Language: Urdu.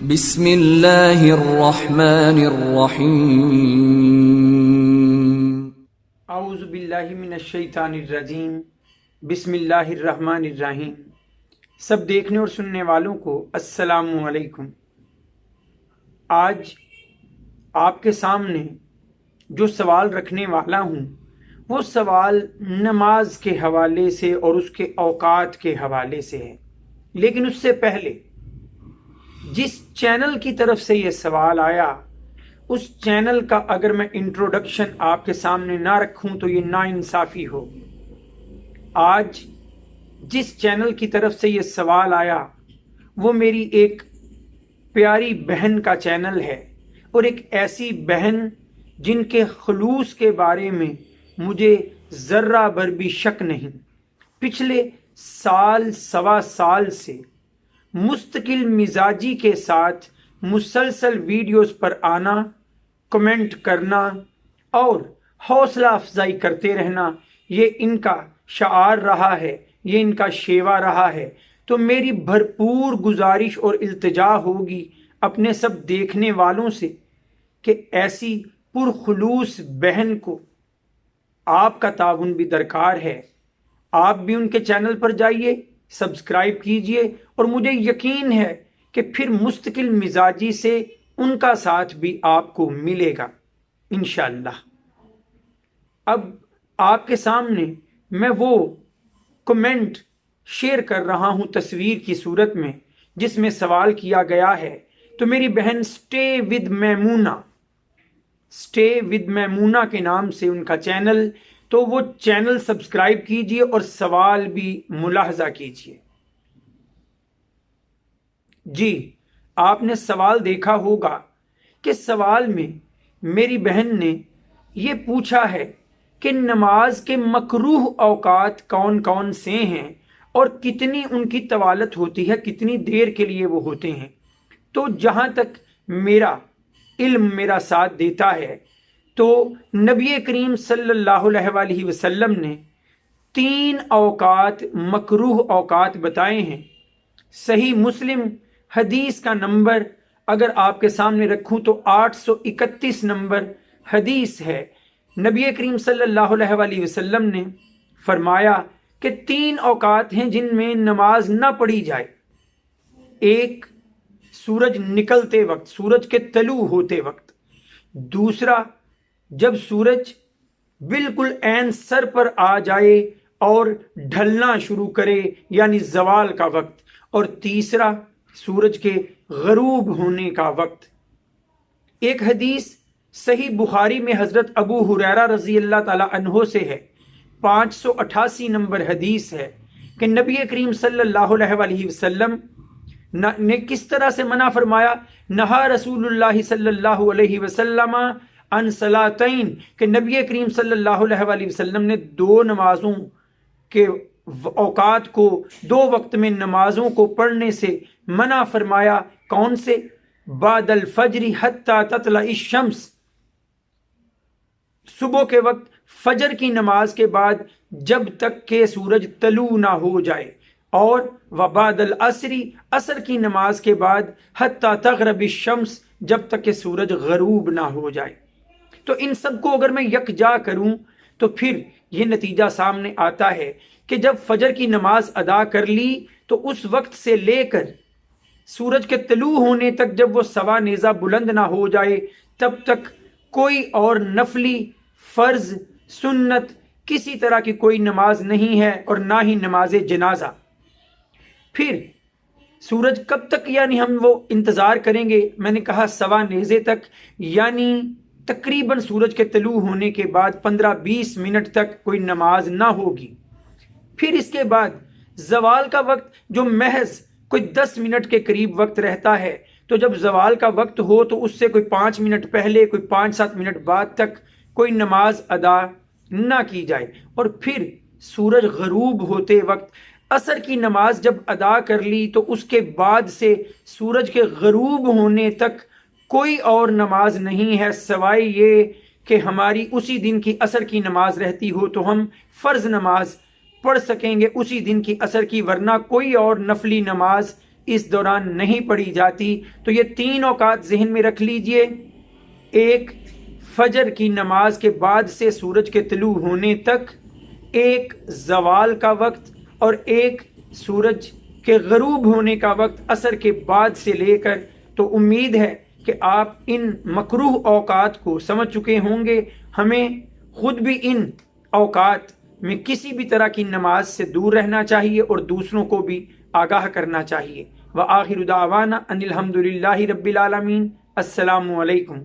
بسم اللہ الرحمن الرحیم۔ اعوذ باللہ من الشیطان الرجیم، بسم اللہ الرحمن الرحیم۔ سب دیکھنے اور سننے والوں کو السلام علیکم۔ آج آپ کے سامنے جو سوال رکھنے والا ہوں وہ سوال نماز کے حوالے سے اور اس کے اوقات کے حوالے سے ہے، لیکن اس سے پہلے جس چینل کی طرف سے یہ سوال آیا اس چینل کا اگر میں انٹروڈکشن آپ کے سامنے نہ رکھوں تو یہ ناانصافی ہو۔ آج جس چینل کی طرف سے یہ سوال آیا وہ میری ایک پیاری بہن کا چینل ہے، اور ایک ایسی بہن جن کے خلوص کے بارے میں مجھے ذرہ بھر بھی شک نہیں۔ پچھلے سال سوا سال سے مستقل مزاجی کے ساتھ مسلسل ویڈیوز پر آنا، کمنٹ کرنا اور حوصلہ افزائی کرتے رہنا، یہ ان کا شعار رہا ہے، یہ ان کا شیوا رہا ہے۔ تو میری بھرپور گزارش اور التجا ہوگی اپنے سب دیکھنے والوں سے کہ ایسی پرخلوص بہن کو آپ کا تعاون بھی درکار ہے۔ آپ بھی ان کے چینل پر جائیے، سبسکرائب کیجئے، اور مجھے یقین ہے کہ پھر مستقل مزاجی سے ان کا ساتھ بھی آپ کو ملے گا انشاءاللہ۔ اب آپ کے سامنے میں وہ کمنٹ شیئر کر رہا ہوں تصویر کی صورت میں جس میں سوال کیا گیا ہے۔ تو میری بہن سٹے ود میمونہ کے نام سے ان کا چینل، تو وہ چینل سبسکرائب کیجئے اور سوال بھی ملاحظہ کیجئے۔ جی، آپ نے سوال دیکھا ہوگا کہ سوال میں میری بہن نے یہ پوچھا ہے کہ نماز کے مکروہ اوقات کون کون سے ہیں اور کتنی ان کی طوالت ہوتی ہے، کتنی دیر کے لیے وہ ہوتے ہیں۔ تو جہاں تک میرا علم میرا ساتھ دیتا ہے تو نبی کریم صلی اللہ علیہ وآلہ وسلم نے 3 اوقات مکروہ اوقات بتائے ہیں۔ صحیح مسلم حدیث کا نمبر اگر آپ کے سامنے رکھوں تو 831 نمبر حدیث ہے۔ نبی کریم صلی اللہ علیہ وآلہ وسلم نے فرمایا کہ 3 اوقات ہیں جن میں نماز نہ پڑھی جائے۔ ایک، سورج نکلتے وقت، سورج کے طلوع ہوتے وقت۔ دوسرا، جب سورج بالکل عین سر پر آ جائے اور ڈھلنا شروع کرے یعنی زوال کا وقت۔ اور تیسرا، سورج کے غروب ہونے کا وقت۔ ایک حدیث صحیح بخاری میں حضرت ابو ہریرہ رضی اللہ تعالی عنہ سے ہے، 588 نمبر حدیث ہے کہ نبی کریم صلی اللہ علیہ وآلہ وسلم نے کس طرح سے منع فرمایا۔ نہا رسول اللہ صلی اللہ علیہ وسلم عن صلاتین، کہ نبی کریم صلی اللہ علیہ وآلہ وسلم نے 2 نمازوں کے اوقات کو، 2 وقت میں نمازوں کو پڑھنے سے منع فرمایا۔ کون سے؟ بعد الفجر حتی تطلع الشمس، صبح کے وقت فجر کی نماز کے بعد جب تک کہ سورج طلوع نہ ہو جائے، اور وبعد العصر، عصر کی نماز کے بعد حتی تغرب الشمس، جب تک کہ سورج غروب نہ ہو جائے۔ تو ان سب کو اگر میں یکجا کروں تو پھر یہ نتیجہ سامنے آتا ہے کہ جب فجر کی نماز ادا کر لی تو اس وقت سے لے کر سورج کے طلوع ہونے تک جب وہ سوا نیزہ بلند نہ ہو جائے تب تک کوئی اور نفلی، فرض، سنت کسی طرح کی کوئی نماز نہیں ہے، اور نہ ہی نماز جنازہ۔ پھر سورج کب تک یعنی ہم وہ انتظار کریں گے؟ میں نے کہا سوا نیزے تک، یعنی تقریباً سورج کے طلوع ہونے کے بعد 15-20 منٹ تک کوئی نماز نہ ہوگی۔ پھر اس کے بعد زوال کا وقت جو محض کوئی 10 منٹ کے قریب وقت رہتا ہے، تو جب زوال کا وقت ہو تو اس سے کوئی 5 منٹ پہلے، کوئی 5-7 منٹ بعد تک کوئی نماز ادا نہ کی جائے۔ اور پھر سورج غروب ہوتے وقت عصر کی نماز جب ادا کر لی تو اس کے بعد سے سورج کے غروب ہونے تک کوئی اور نماز نہیں ہے، سوائے یہ کہ ہماری اسی دن کی عصر کی نماز رہتی ہو تو ہم فرض نماز پڑھ سکیں گے اسی دن کی عصر کی، ورنہ کوئی اور نفلی نماز اس دوران نہیں پڑھی جاتی، تو یہ 3 اوقات ذہن میں رکھ لیجئے۔ ایک فجر کی نماز کے بعد سے سورج کے طلوع ہونے تک، ایک زوال کا وقت، اور ایک سورج کے غروب ہونے کا وقت عصر کے بعد سے لے کر۔ تو امید ہے کہ آپ ان مکروہ اوقات کو سمجھ چکے ہوں گے۔ ہمیں خود بھی ان اوقات میں کسی بھی طرح کی نماز سے دور رہنا چاہیے اور دوسروں کو بھی آگاہ کرنا چاہیے۔ وآخر دعوانا ان الحمد للہ رب العالمین۔ السلام علیکم۔